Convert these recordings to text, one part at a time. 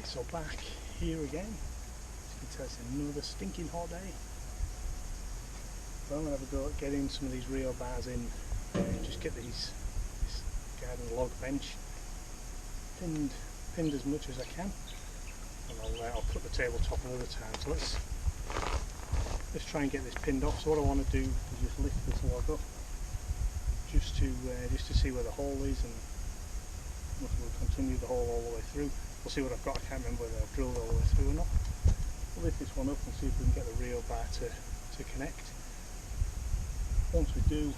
So back here again, as you can tell it's another stinking hot day. But I'm going to have a go at getting some of these reel bars in, just get this garden log bench pinned as much as I can, and I'll put the tabletop another time. So let's try and get this pinned off. So what I want to do is just lift this log up, just to see where the hole is, and we'll continue the hole all the way through. We'll see what I've got. I can't remember whether I've drilled all the way through or not. We'll lift this one up and see if we can get the reel bar to connect. Once we do,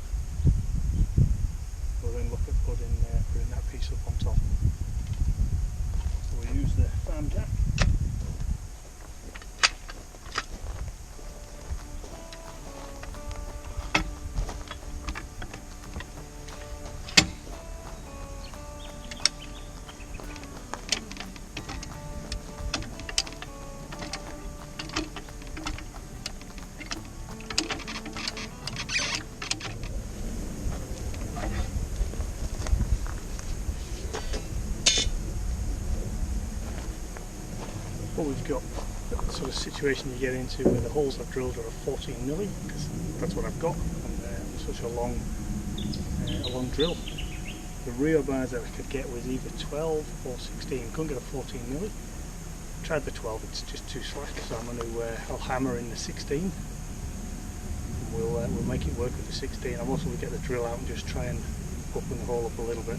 we'll then look at putting that piece up on top. So we'll use the farm jack. What we've got, the sort of situation you get into where the holes I've drilled are a 14mm, because that's what I've got, and such a long drill. The reel bars that I could get was either 12 or 16. Couldn't get a 14mm. Tried the 12, it's just too slack, so I'll hammer in the 16. And we'll make it work with the 16. I'm also going to get the drill out and just try and open the hole up a little bit.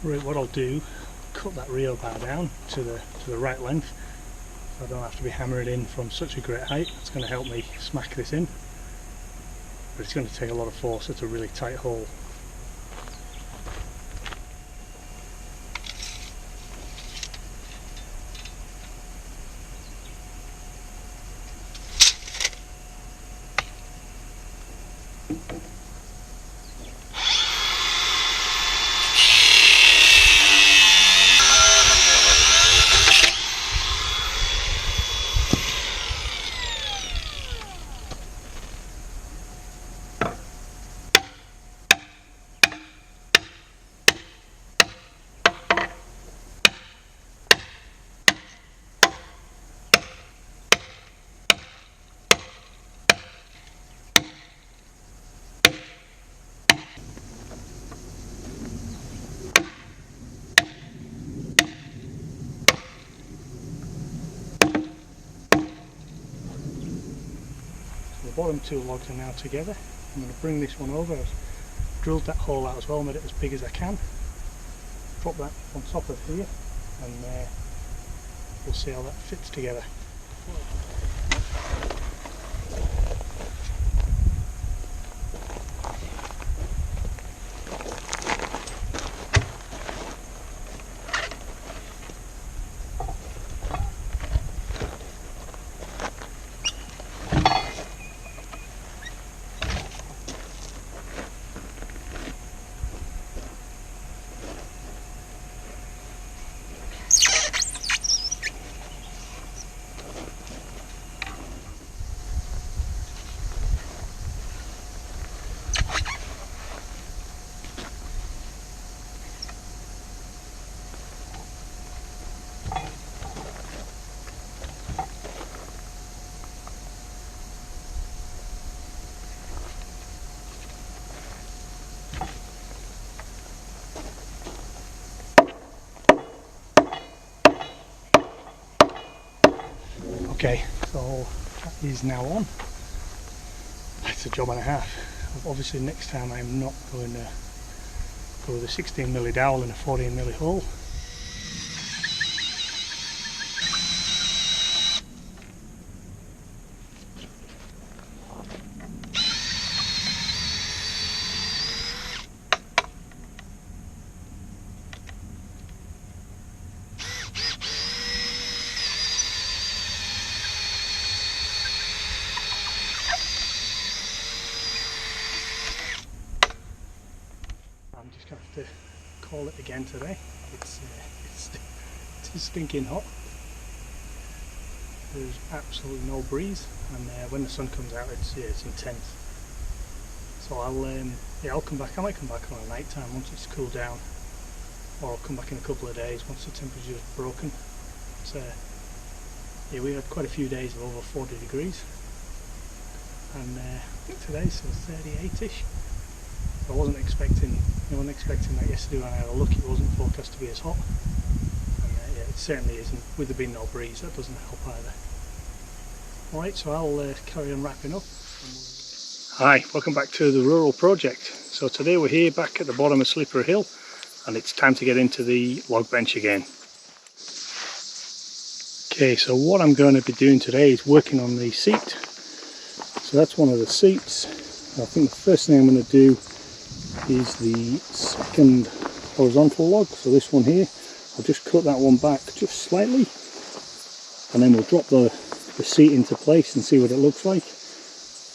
Right, what I'll do, cut that reel bar down to the right length, so I don't have to be hammering in from such a great height. It's going to help me smack this in, but it's going to take a lot of force. It's a really tight hole. The bottom two logs are now together. I'm going to bring this one over. I've drilled that hole out as well, made it as big as I can. Drop that on top of here, and we'll see how that fits together. Okay, so that is now on. It's a job and a half. Obviously next time I'm not going to go with a 16mm dowel in a 14mm hole. I'm just going to have to call it again today. It's stinking hot. There's absolutely no breeze, and when the sun comes out, it's intense. So I'll come back. I might come back on a night time once it's cooled down, or I'll come back in a couple of days once the temperature's broken. But, yeah, we had quite a few days of over 40 degrees, and I think today's still 38ish. I wasn't expecting that yesterday when I had a look. It wasn't forecast to be as hot, and yeah, it certainly isn't. With there being no breeze, that doesn't help either. Alright, so I'll carry on wrapping up. Hi, welcome back to the Rural Project. So today we're here back at the bottom of Slippery Hill, and it's time to get into the log bench again. Okay, so what I'm going to be doing today is working on the seat. So that's one of the seats. I think the first thing I'm going to do is the second horizontal log, so this one here. I'll just cut that one back just slightly, and then we'll drop the seat into place and see what it looks like.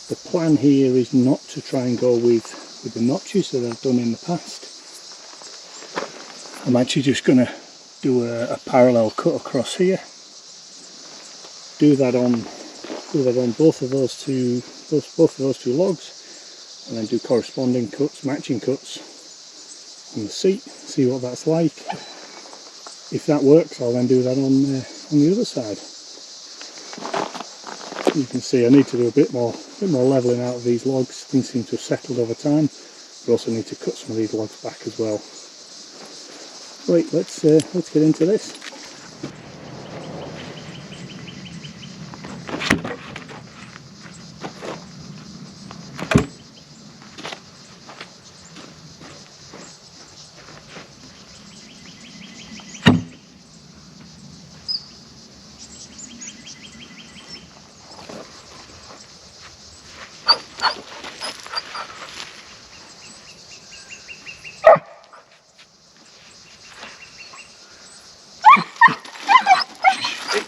The plan here is not to try and go with the notches that I've done in the past. I'm actually just going to do a parallel cut across here. Do that on both of those two logs, and then do corresponding cuts, matching cuts on the seat, see what that's like. If that works, I'll then do that on the other side. You can see I need to do a bit more levelling out of these logs. Things seem to have settled over time. We also need to cut some of these logs back as well. Right, let's get into this.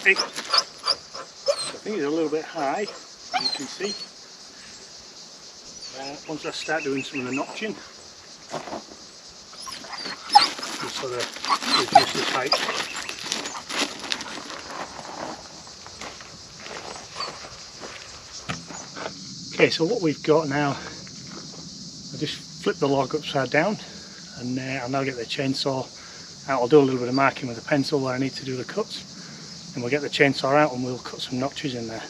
I think it's a little bit high, as you can see. Once I start doing some of the notching, we'll sort of reduce this height. Okay, so what we've got now, I just flip the log upside down, and I'll now get the chainsaw out. I'll do a little bit of marking with a pencil where I need to do the cuts. And we'll get the chainsaw out and we'll cut some notches in there.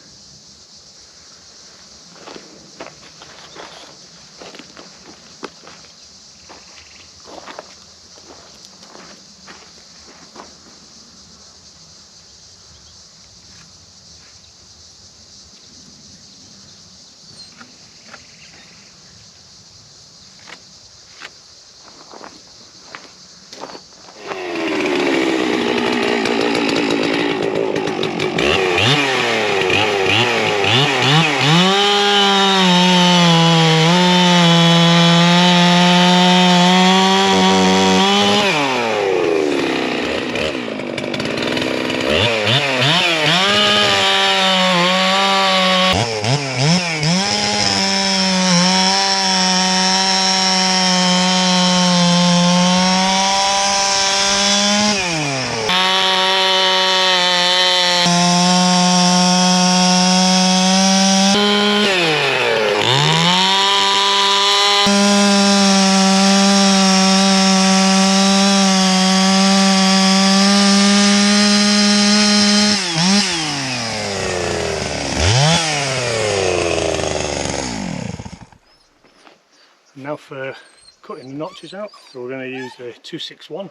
Now for cutting the notches out, so we're going to use the 261. A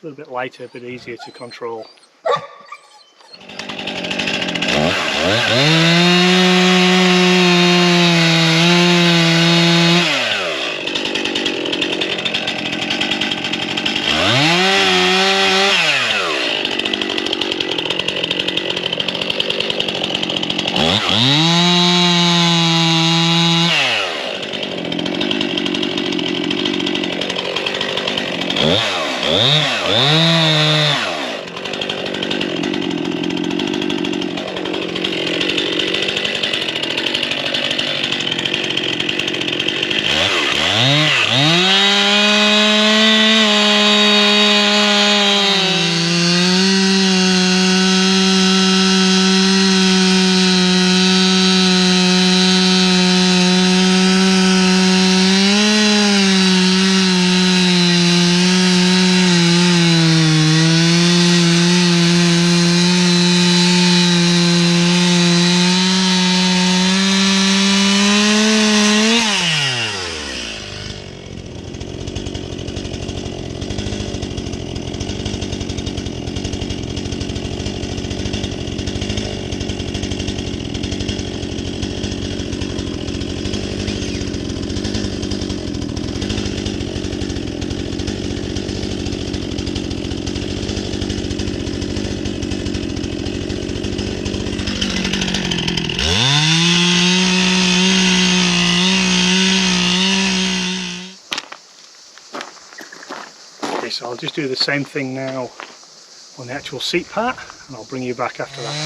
little bit lighter, a bit easier to control. just do the same thing now on the actual seat part, and I'll bring you back after that.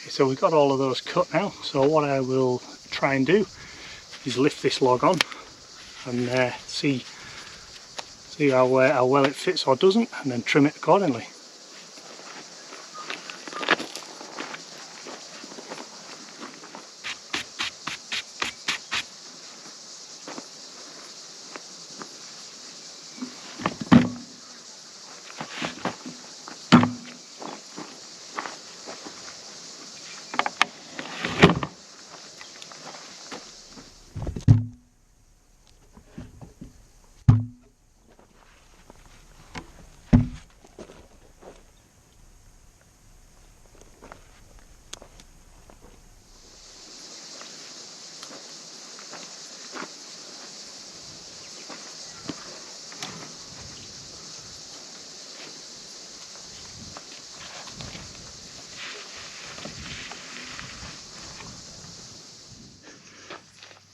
So we've got all of those cut now, so what I will try and do is lift this log on and see how well it fits or doesn't, and then trim it accordingly.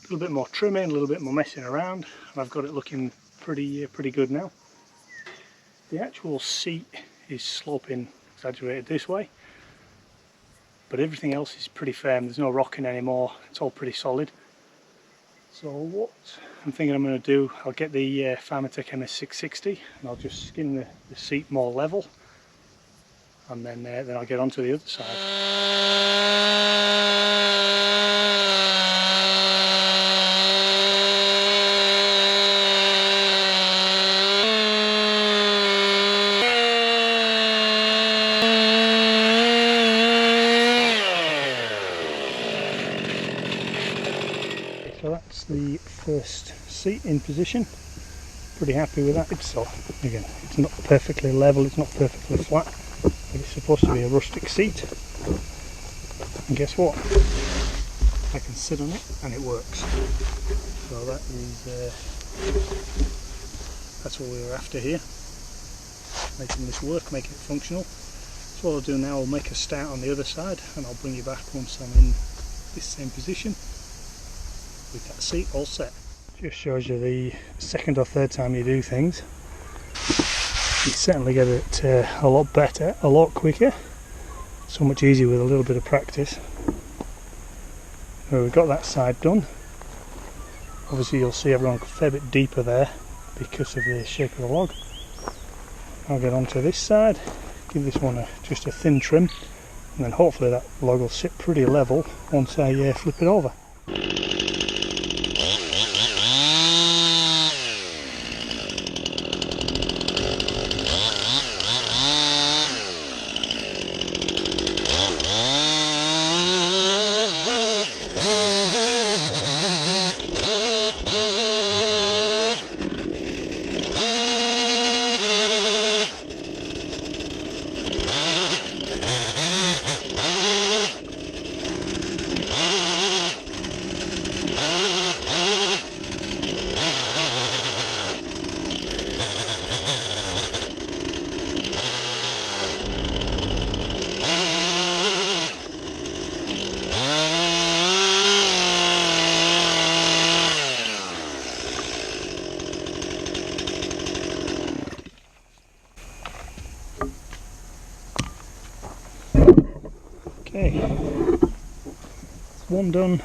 A little bit more trimming, a little bit more messing around, and I've got it looking pretty good now. The actual seat is sloping exaggerated this way, but everything else is pretty firm. There's no rocking anymore, it's all pretty solid. So what I'm thinking I'm going to do, I'll get the Farmatech MS660 and I'll just skin the seat more level, and then I'll get onto the other side. So that's the first seat in position. Pretty happy with that. So again, it's not perfectly level, it's not perfectly flat, but it's supposed to be a rustic seat. And guess what? I can sit on it and it works. So that is that's what we were after here. Making this work, making it functional. So what I'll do now, I'll make a start on the other side and I'll bring you back once I'm in this same position with that seat all set. Just shows you the second or third time you do things, you certainly get it a lot better, a lot quicker, so much easier with a little bit of practice. Well, we've got that side done. Obviously you'll see everyone a fair bit deeper there because of the shape of the log. I'll get onto this side, give this one just a thin trim, and then hopefully that log will sit pretty level once I flip it over. Okay, one done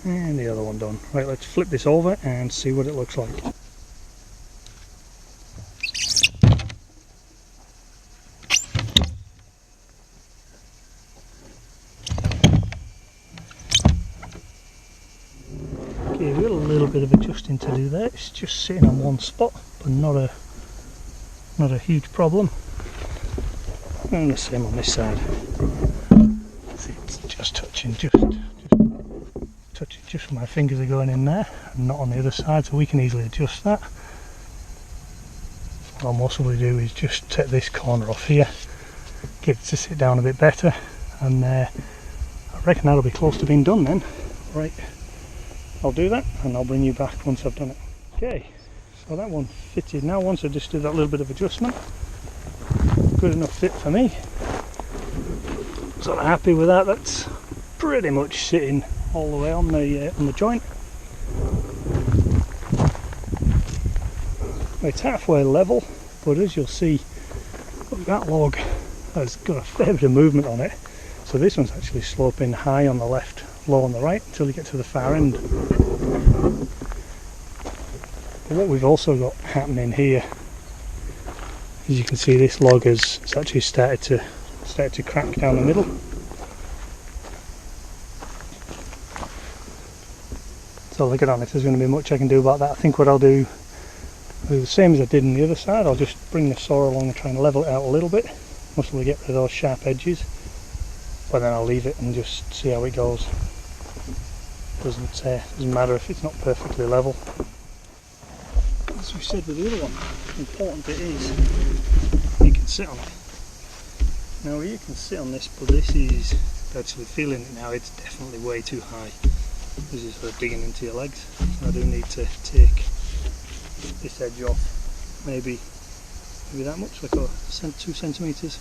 and the other one done. Right, let's flip this over and see what it looks like. Okay, we've got a little bit of adjusting to do there. It's just sitting on one spot, but not a huge problem. And the same on this side. See, it's just touching, just when my fingers are going in there, and not on the other side, so we can easily adjust that. What I'll most probably do is just take this corner off here, get it to sit down a bit better, and I reckon that'll be close to being done then. Right, I'll do that and I'll bring you back once I've done it. Okay, so that one fitted now. Once I just did that little bit of adjustment, good enough fit for me. So I'm happy with that. That's pretty much sitting all the way on the joint. It's halfway level, but as you'll see, look, that log has got a fair bit of movement on it. So this one's actually sloping high on the left, low on the right, until you get to the far end. But what we've also got happening here, as you can see, this log has actually started to crack down the middle. So look at on if there's going to be much I can do about that. I think what I'll do is the same as I did on the other side. I'll just bring the saw along and try and level it out a little bit, mostly get rid of those sharp edges, but then I'll leave it and just see how it goes. Doesn't matter if it's not perfectly level. As we said with the other one, the important bit is you can sit on it. Now you can sit on this, but this is actually feeling it now. It's definitely way too high. This is sort of digging into your legs. So I do need to take this edge off, maybe that much, like 2 centimeters.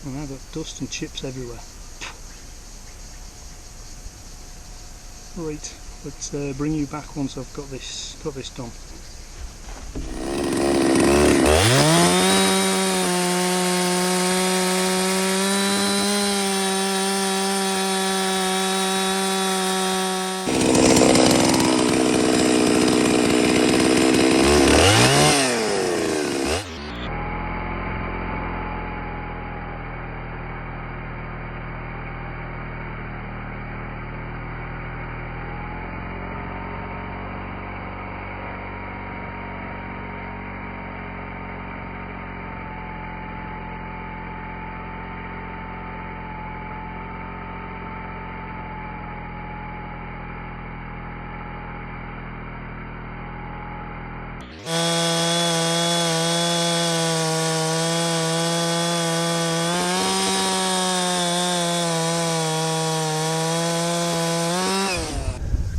And I've got dust and chips everywhere. Right, let's bring you back once I've got this done.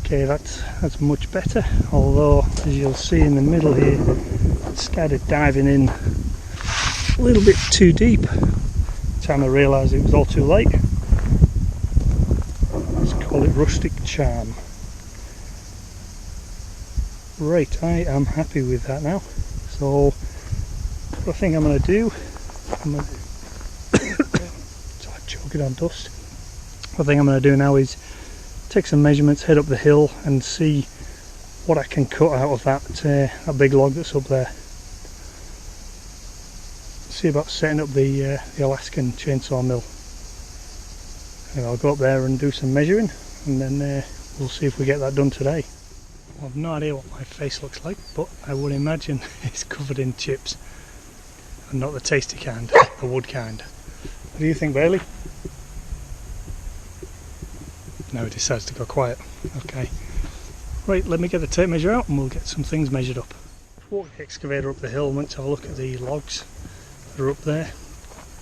Okay, that's much better, although as you'll see in the middle here, it started diving in a little bit too deep. By the time I realised it was all too late. Let's call it rustic charm. Right, I am happy with that now. So what I think I'm going to do, sorry, choking on dust. What I think I'm going to do now is take some measurements, head up the hill and see what I can cut out of that big log that's up there. See about setting up the Alaskan chainsaw mill. And I'll go up there and do some measuring, and then we'll see if we get that done today. I've no idea what my face looks like, but I would imagine it's covered in chips, and not the tasty kind, the wood kind. What do you think, Bailey? Now he decides to go quiet. Okay. Right, let me get the tape measure out and we'll get some things measured up. Walked the excavator up the hill and went to have a look at the logs that are up there.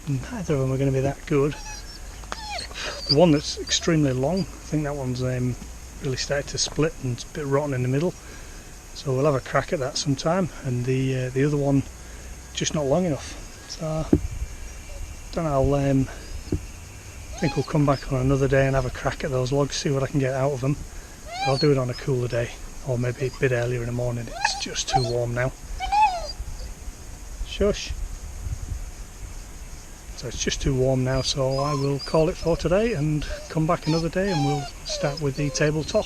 Neither of them are going to be that good. The one that's extremely long, I think that one's really started to split and it's a bit rotten in the middle. So we'll have a crack at that sometime. And the other one, just not long enough. So, I don't know, I think we'll come back on another day and have a crack at those logs, see what I can get out of them. I'll do it on a cooler day, or maybe a bit earlier in the morning. It's just too warm now. Shush. So it's just too warm now, so I will call it for today and come back another day and we'll start with the tabletop.